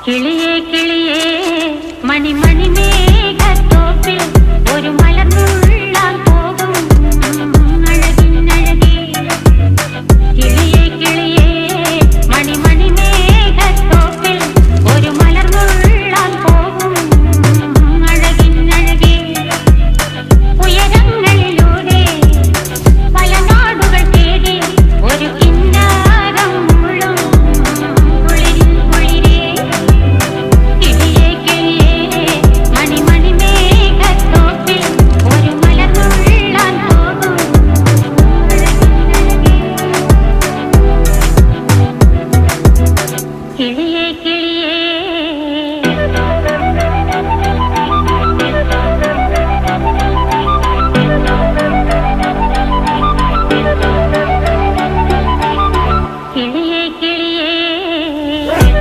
കിളിയേ കിളിയേ മണിമണി മേഘത്തോപ്പിൽ ഒരു മലർന്നുള്ളാൻ പോകും അഴകിനഴകേ. കിളിയേ കിളിയേ മണിമണി മേഘത്തോപ്പിൽ ഒരു മലർന്നുള്ളാൻ പോകും അഴകിനഴകേ. ഉയരങ്ങളിലൂടെ പല നാടുകൾ തേടി ഒരു കിന്നാരം മുഴും കുളിരിൻ കുളിരേ. കിളിയേ കിളിയേ മണിമണി മേഘത്തോപ്പിൽ ഒരു മലർന്നുള്ളാൻ പോകും അഴകിനഴകേ. കിളിയേ